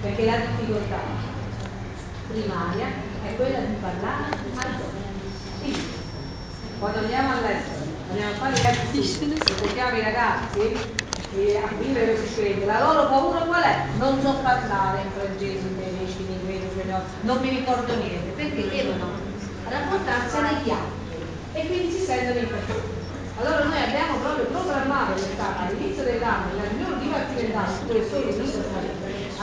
perché la difficoltà primaria è quella di parlare al giorno. Quando andiamo all'estero, andiamo a fare i ragazzi e portiamo i ragazzi a vivere queste esperienze, la loro paura qual è? Non so parlare in francese, in tedesco, in inglese, non mi ricordo niente, perché devono raccontarsi agli altri e quindi si sentono inferiori. Allora noi abbiamo proprio programmato quest'anno, all'inizio dell'anno, nella riunione dipartimentale su questo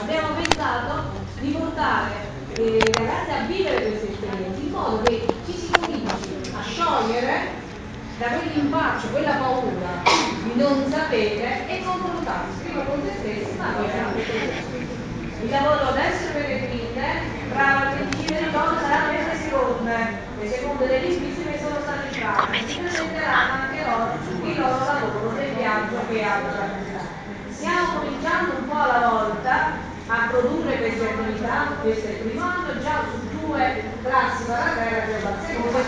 abbiamo pensato di portare i ragazzi a vivere queste esperienze in modo che ci si cominci a sciogliere da quell'impaccio, quella paura di non sapere e confrontarsi prima con se stessi ma poi anche con gli altri. Il lavoro adesso per le quinte, brava, che dice di cosa saranno le seconde delle listissime sono state brave, e presenteranno anche loro il loro lavoro nel viaggio che hanno da fare. Stiamo cominciando un po' alla volta a produrre queste attività, questo è il primo anno, già su 2 classi parallele per la seconda,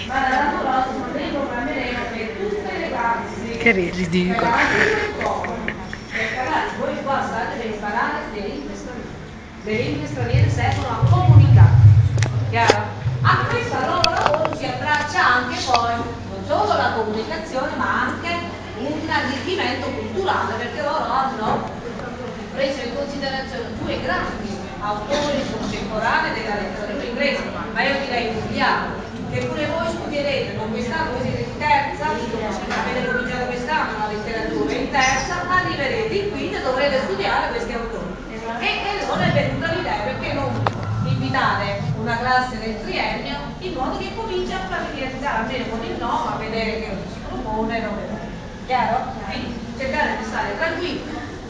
ma dall'anno prossimo ne programmeremo per tutte le classi. Che ridicolo. Ragazzi, voi qua state per imparare le lingue straniere servono a comunicare, chiaro? A questo loro lavoro si abbraccia anche poi non solo la comunicazione ma anche un arricchimento culturale, perché loro hanno preso in considerazione 2 grandi autori contemporanei della letteratura inglese, ma io direi studiare, che pure voi studierete, con quest'anno voi siete in terza, avete cominciato quest'anno la letteratura, in terza arriverete in quinta e dovrete studiare questi autori. E allora è venuta l'idea, perché non invitare una classe del triennio in modo che comincia a familiarizzare almeno con il nome, a vedere che si propone, chiaro? Quindi cercare di stare tranquilli.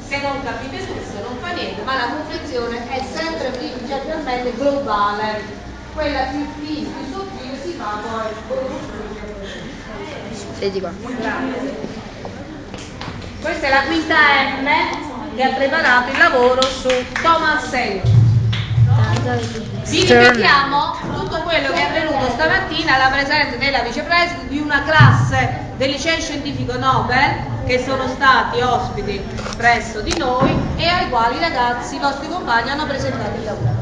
Se non capite tutto non fa niente, ma la comprensione è sempre principalmente globale, quella più fine, più sottile si fa poi. Senti qua. Questa è la quinta M che ha preparato il lavoro su Thomas Stearn. Vi ripetiamo tutto quello che è avvenuto stamattina alla presenza della vicepresidente di una classe del liceo scientifico Nobel che sono stati ospiti presso di noi e ai quali i ragazzi, i vostri compagni, hanno presentato il lavoro.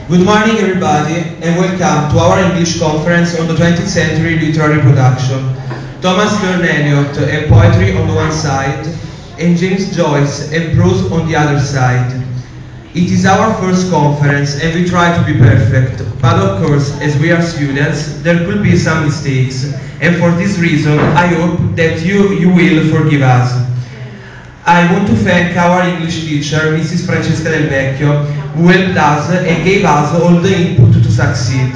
Good morning everybody and welcome to our English conference on the 20th century literary production. Thomas Stearn Eliot and poetry on the one side and James Joyce and prose on the other side. It is our first conference and we try to be perfect, but of course, as we are students, there could be some mistakes, and for this reason, I hope that you will forgive us. I want to thank our English teacher, Mrs. Francesca Del Vecchio, who helped us and gave us all the input to succeed.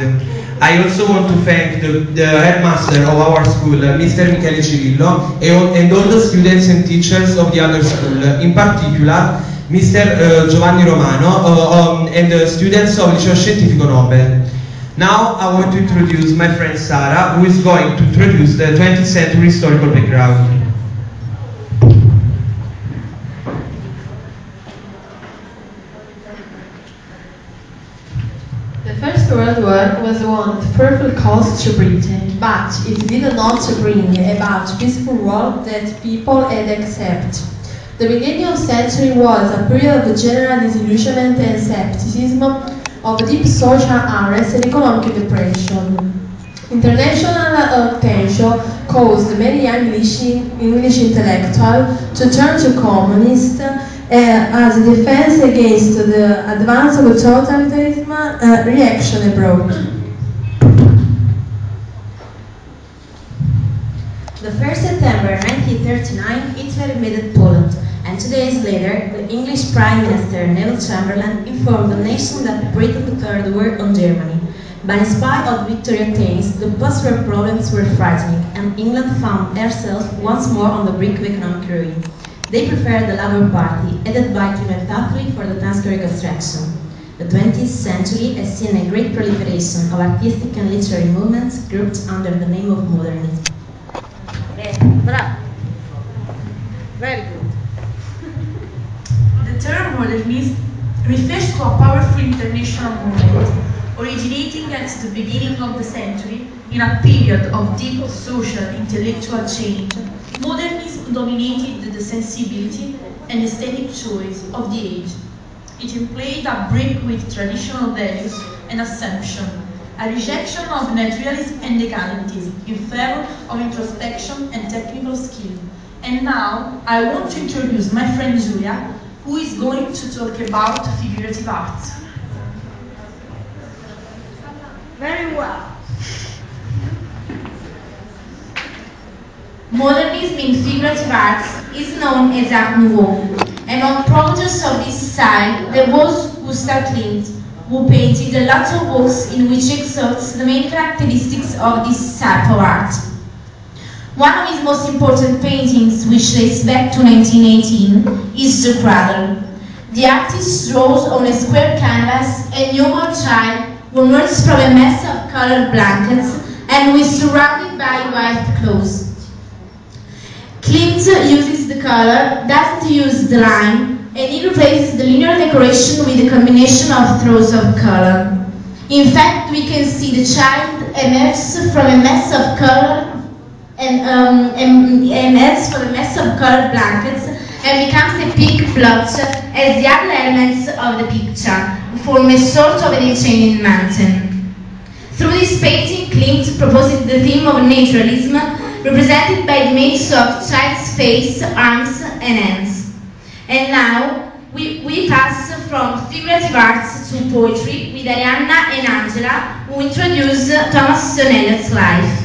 I also want to thank the headmaster of our school, Mr. Michele Cirillo, and all the students and teachers of the other school, in particular, Mr. Giovanni Romano and the students of Liceo Scientifico Nobel. Now I want to introduce my friend Sara, who is going to introduce the 20th century historical background. The First World War was one of fearful cost to Britain, but it did not bring about a peaceful world that people had accepted. The beginning of the century was a period of general disillusionment and skepticism, of deep social unrest and economic depression. International tension caused many young English intellectuals to turn to communists as a defense against the advance of totalitarianism reaction abroad. The 1st September 1939, Hitler invaded Poland, and 2 days later, the English Prime Minister Neville Chamberlain informed the nation that Britain declared war on Germany. But in spite of victory attained, the post-war problems were frightening, and England found herself once more on the brink of economic ruin. They preferred the Labour Party, headed by Clement Attlee, for the task of reconstruction. The 20th century has seen a great proliferation of artistic and literary movements grouped under the name of modernism. Bravo. Very good. The term modernism refers to a powerful international movement originating at the beginning of the century in a period of deep social intellectual change. Modernism dominated the sensibility and aesthetic choice of the age. It implied a break with traditional values and assumptions, a rejection of naturalism and decadentism in favor of introspection and technical skill. And now I want to introduce my friend Julia, who is going to talk about figurative art. Very well. Modernism in figurative arts is known as Art Nouveau. Among promoters of this style, there was Gustav Klimt, who painted a lot of works in which he exalts the main characteristics of this type of art. One of his most important paintings, which dates back to 1918, is The Cradle. The artist draws on a square canvas a newborn child who emerges from a mess of colored blankets and who is surrounded by white clothes. Klimt uses the color, doesn't use the line, and he replaces the linear decoration with a combination of throws of color. In fact, we can see the child emerges from a mess of color colored blankets and becomes a pink blotch as the other elements of the picture form a sort of an enchanted mountain. Through this painting, Klimt proposes the theme of naturalism, represented by the images of child's face, arms, and hands. And now, we pass from figurative arts to poetry with Arianna and Angela, who introduce Thomas Stearn Eliot's life.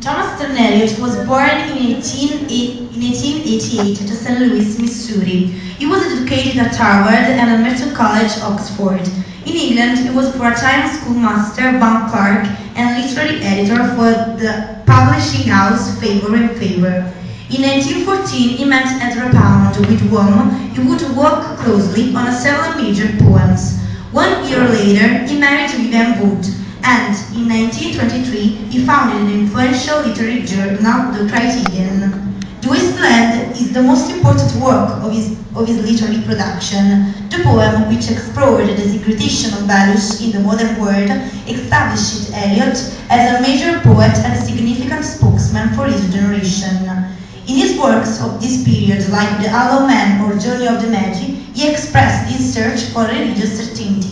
Thomas Stearn Eliot was born in 1888 at St. Louis, Missouri. He was educated at Harvard and at Merton College, Oxford. In England, he was for a time schoolmaster, bank clerk, and literary editor for the publishing house Faber and Faber. In 1914, he met Ezra Pound, with whom he would work closely on several major poems. 1 year later, he married Vivian Wood, and in 1923 he founded the influential literary journal, The Criterion. The West Land is the most important work of his literary production. The poem, which explored the degradation of values in the modern world, established Eliot as a major poet and a significant spokesman for his generation. In his works of this period, like The Hollow Man or Journey of the Magi, he expressed his search for religious certainty.